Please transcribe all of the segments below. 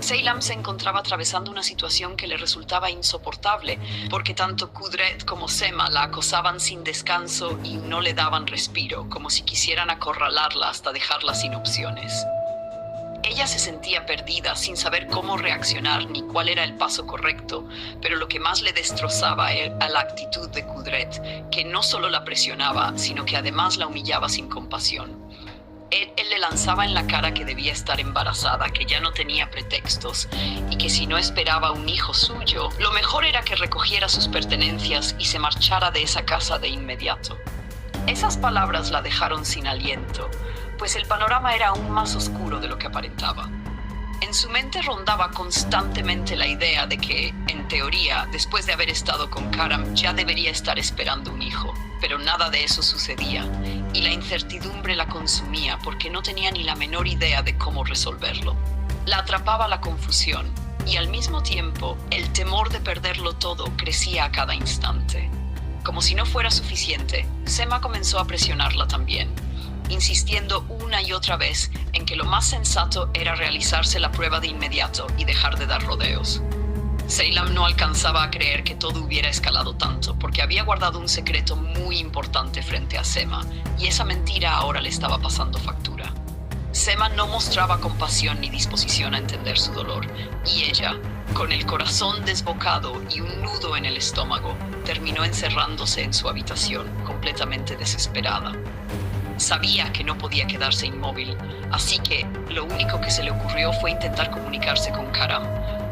Seylam se encontraba atravesando una situación que le resultaba insoportable, porque tanto Kudret como Sema la acosaban sin descanso y no le daban respiro, como si quisieran acorralarla hasta dejarla sin opciones. Ella se sentía perdida, sin saber cómo reaccionar ni cuál era el paso correcto, pero lo que más le destrozaba era la actitud de Kudret, que no solo la presionaba, sino que además la humillaba sin compasión. Él le lanzaba en la cara que debía estar embarazada, que ya no tenía pretextos y que si no esperaba un hijo suyo, lo mejor era que recogiera sus pertenencias y se marchara de esa casa de inmediato. Esas palabras la dejaron sin aliento, pues el panorama era aún más oscuro de lo que aparentaba. En su mente rondaba constantemente la idea de que, en teoría, después de haber estado con Karam, ya debería estar esperando un hijo, pero nada de eso sucedía, y la incertidumbre la consumía porque no tenía ni la menor idea de cómo resolverlo. La atrapaba la confusión, y al mismo tiempo, el temor de perderlo todo crecía a cada instante. Como si no fuera suficiente, Sema comenzó a presionarla también, insistiendo una y otra vez en que lo más sensato era realizarse la prueba de inmediato y dejar de dar rodeos. Seylam no alcanzaba a creer que todo hubiera escalado tanto, porque había guardado un secreto muy importante frente a Sema, y esa mentira ahora le estaba pasando factura. Sema no mostraba compasión ni disposición a entender su dolor, y ella, con el corazón desbocado y un nudo en el estómago, terminó encerrándose en su habitación, completamente desesperada. Sabía que no podía quedarse inmóvil, así que lo único que se le ocurrió fue intentar comunicarse con Karam,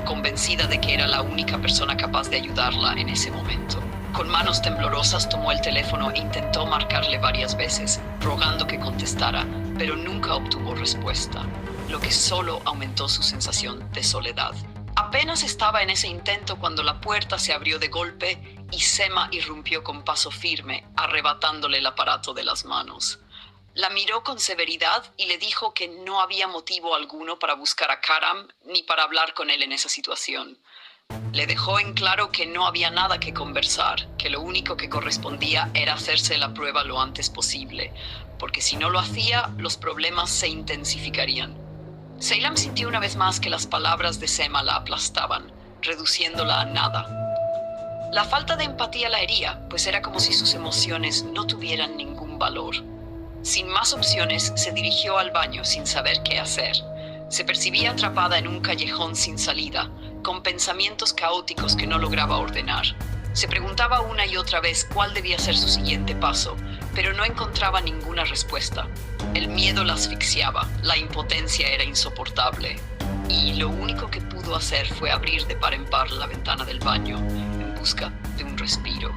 convencida de que era la única persona capaz de ayudarla en ese momento. Con manos temblorosas tomó el teléfono e intentó marcarle varias veces, rogando que contestara, pero nunca obtuvo respuesta, lo que solo aumentó su sensación de soledad. Apenas estaba en ese intento cuando la puerta se abrió de golpe y Sema irrumpió con paso firme, arrebatándole el aparato de las manos. La miró con severidad y le dijo que no había motivo alguno para buscar a Karam ni para hablar con él en esa situación. Le dejó en claro que no había nada que conversar, que lo único que correspondía era hacerse la prueba lo antes posible, porque si no lo hacía, los problemas se intensificarían. Seylam sintió una vez más que las palabras de Sema la aplastaban, reduciéndola a nada. La falta de empatía la hería, pues era como si sus emociones no tuvieran ningún valor. Sin más opciones, se dirigió al baño sin saber qué hacer. Se percibía atrapada en un callejón sin salida, con pensamientos caóticos que no lograba ordenar. Se preguntaba una y otra vez cuál debía ser su siguiente paso, pero no encontraba ninguna respuesta. El miedo la asfixiaba, la impotencia era insoportable, y lo único que pudo hacer fue abrir de par en par la ventana del baño, en busca de un respiro.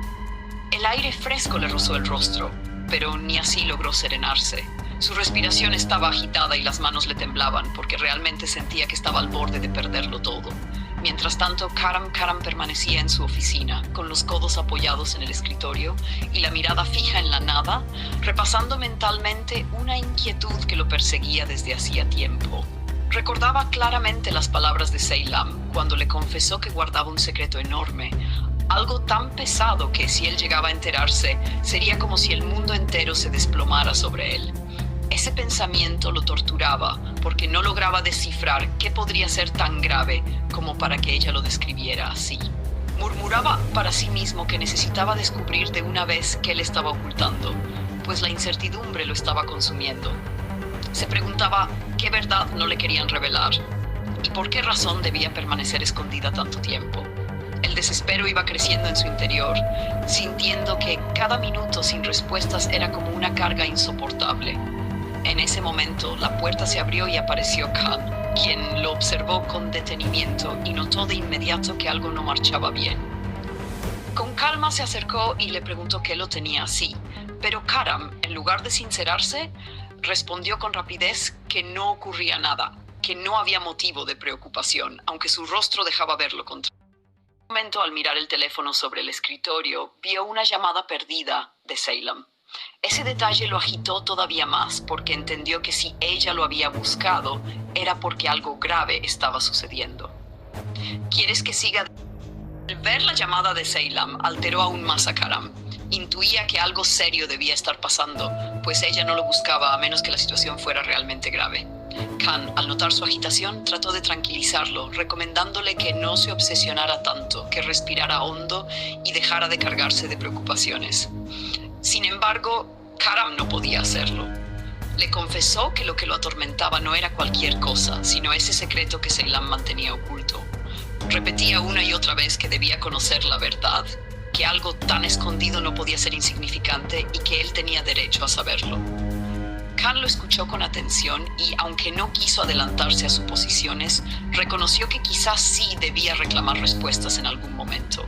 El aire fresco le rozó el rostro, pero ni así logró serenarse. Su respiración estaba agitada y las manos le temblaban porque realmente sentía que estaba al borde de perderlo todo. Mientras tanto, Karam permanecía en su oficina, con los codos apoyados en el escritorio y la mirada fija en la nada, repasando mentalmente una inquietud que lo perseguía desde hacía tiempo. Recordaba claramente las palabras de Seylam cuando le confesó que guardaba un secreto enorme, algo tan pesado que si él llegaba a enterarse, sería como si el mundo entero se desplomara sobre él. Ese pensamiento lo torturaba porque no lograba descifrar qué podría ser tan grave como para que ella lo describiera así. Murmuraba para sí mismo que necesitaba descubrir de una vez qué le estaba ocultando, pues la incertidumbre lo estaba consumiendo. Se preguntaba qué verdad no le querían revelar y por qué razón debía permanecer escondida tanto tiempo. El desespero iba creciendo en su interior, sintiendo que cada minuto sin respuestas era como una carga insoportable. En ese momento, la puerta se abrió y apareció Khan, quien lo observó con detenimiento y notó de inmediato que algo no marchaba bien. Con calma se acercó y le preguntó qué lo tenía así, pero Karam, en lugar de sincerarse, respondió con rapidez que no ocurría nada, que no había motivo de preocupación, aunque su rostro dejaba ver lo contrario. En un momento, al mirar el teléfono sobre el escritorio, vio una llamada perdida de Seylam. Ese detalle lo agitó todavía más porque entendió que si ella lo había buscado era porque algo grave estaba sucediendo. ¿Quieres que siga? Al ver la llamada de Seylam alteró aún más a Karam. Intuía que algo serio debía estar pasando, pues ella no lo buscaba a menos que la situación fuera realmente grave. Khan, al notar su agitación, trató de tranquilizarlo, recomendándole que no se obsesionara tanto, que respirara hondo y dejara de cargarse de preocupaciones. Sin embargo, Karam no podía hacerlo. Le confesó que lo que lo atormentaba no era cualquier cosa, sino ese secreto que Ceylan mantenía oculto. Repetía una y otra vez que debía conocer la verdad, que algo tan escondido no podía ser insignificante y que él tenía derecho a saberlo. Khan lo escuchó con atención y, aunque no quiso adelantarse a suposiciones, reconoció que quizás sí debía reclamar respuestas en algún momento.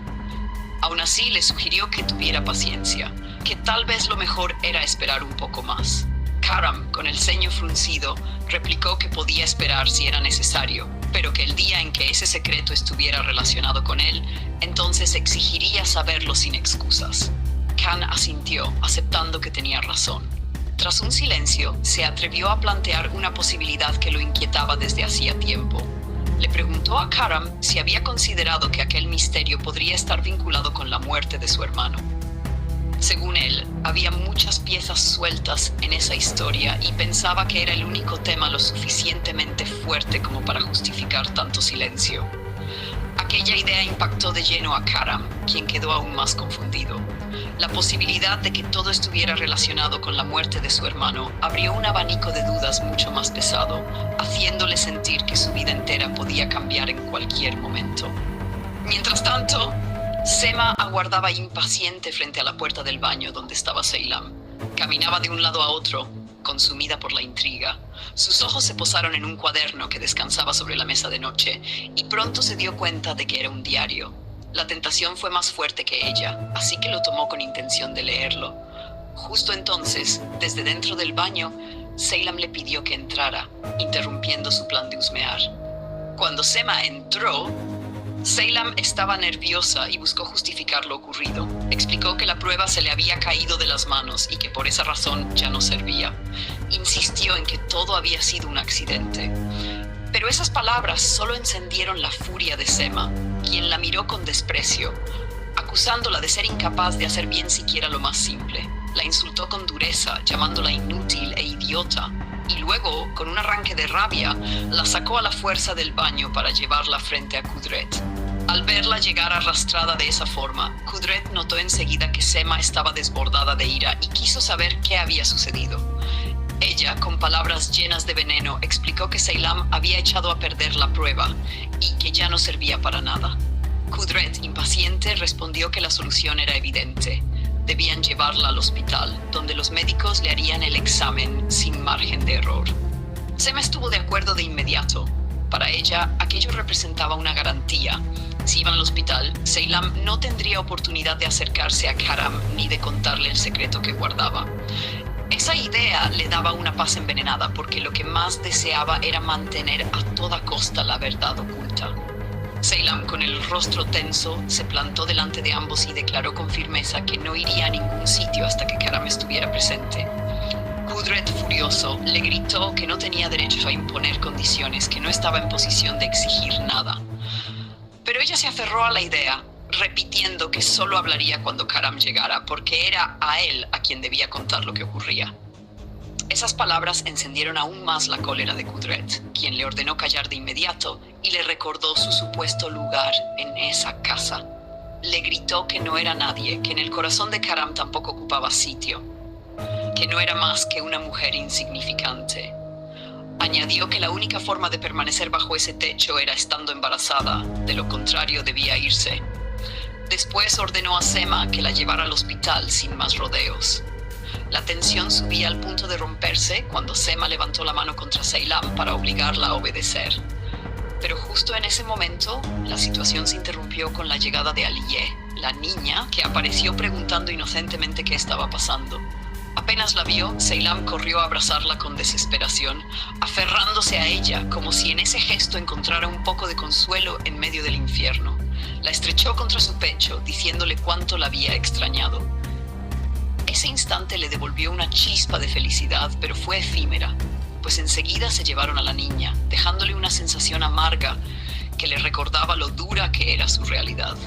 Aún así, le sugirió que tuviera paciencia, que tal vez lo mejor era esperar un poco más. Karam, con el ceño fruncido, replicó que podía esperar si era necesario, pero que el día en que ese secreto estuviera relacionado con él, entonces exigiría saberlo sin excusas. Khan asintió, aceptando que tenía razón. Tras un silencio, se atrevió a plantear una posibilidad que lo inquietaba desde hacía tiempo. Le preguntó a Karam si había considerado que aquel misterio podría estar vinculado con la muerte de su hermano. Según él, había muchas piezas sueltas en esa historia y pensaba que era el único tema lo suficientemente fuerte como para justificar tanto silencio. Aquella idea impactó de lleno a Karam, quien quedó aún más confundido. La posibilidad de que todo estuviera relacionado con la muerte de su hermano abrió un abanico de dudas mucho más pesado, haciéndole sentir que su vida entera podía cambiar en cualquier momento. Mientras tanto, Sema aguardaba impaciente frente a la puerta del baño donde estaba Ceylan. Caminaba de un lado a otro, consumida por la intriga. Sus ojos se posaron en un cuaderno que descansaba sobre la mesa de noche y pronto se dio cuenta de que era un diario. La tentación fue más fuerte que ella, así que lo tomó con intención de leerlo. Justo entonces, desde dentro del baño, Ceylan le pidió que entrara, interrumpiendo su plan de husmear. Cuando Sema entró, Ceylan estaba nerviosa y buscó justificar lo ocurrido. Explicó que la prueba se le había caído de las manos y que por esa razón ya no servía. Insistió en que todo había sido un accidente. Pero esas palabras solo encendieron la furia de Sema, quien la miró con desprecio, acusándola de ser incapaz de hacer bien siquiera lo más simple. La insultó con dureza, llamándola inútil e idiota, y luego, con un arranque de rabia, la sacó a la fuerza del baño para llevarla frente a Kudret. Al verla llegar arrastrada de esa forma, Kudret notó enseguida que Sema estaba desbordada de ira y quiso saber qué había sucedido. Ella, con palabras llenas de veneno, explicó que Ceylan había echado a perder la prueba y que ya no servía para nada. Kudret, impaciente, respondió que la solución era evidente. Debían llevarla al hospital, donde los médicos le harían el examen sin margen de error. Sema estuvo de acuerdo de inmediato. Para ella, aquello representaba una garantía. Si iban al hospital, Ceylan no tendría oportunidad de acercarse a Karam ni de contarle el secreto que guardaba. Esa idea le daba una paz envenenada porque lo que más deseaba era mantener a toda costa la verdad oculta. Ceylan, con el rostro tenso, se plantó delante de ambos y declaró con firmeza que no iría a ningún sitio hasta que Karam estuviera presente. Kudret, furioso, le gritó que no tenía derecho a imponer condiciones, que no estaba en posición de exigir nada. Pero ella se aferró a la idea, repitiendo que solo hablaría cuando Karam llegara, porque era a él a quien debía contar lo que ocurría. Esas palabras encendieron aún más la cólera de Kudret, quien le ordenó callar de inmediato y le recordó su supuesto lugar en esa casa. Le gritó que no era nadie, que en el corazón de Karam tampoco ocupaba sitio, que no era más que una mujer insignificante. Añadió que la única forma de permanecer bajo ese techo era estando embarazada, de lo contrario debía irse. Después ordenó a Sema que la llevara al hospital sin más rodeos. La tensión subía al punto de romperse cuando Sema levantó la mano contra Ceylan para obligarla a obedecer. Pero justo en ese momento, la situación se interrumpió con la llegada de Aliye, la niña, que apareció preguntando inocentemente qué estaba pasando. Apenas la vio, Ceylan corrió a abrazarla con desesperación, aferrándose a ella como si en ese gesto encontrara un poco de consuelo en medio del infierno. La estrechó contra su pecho, diciéndole cuánto la había extrañado. Ese instante le devolvió una chispa de felicidad, pero fue efímera, pues enseguida se llevaron a la niña, dejándole una sensación amarga que le recordaba lo dura que era su realidad.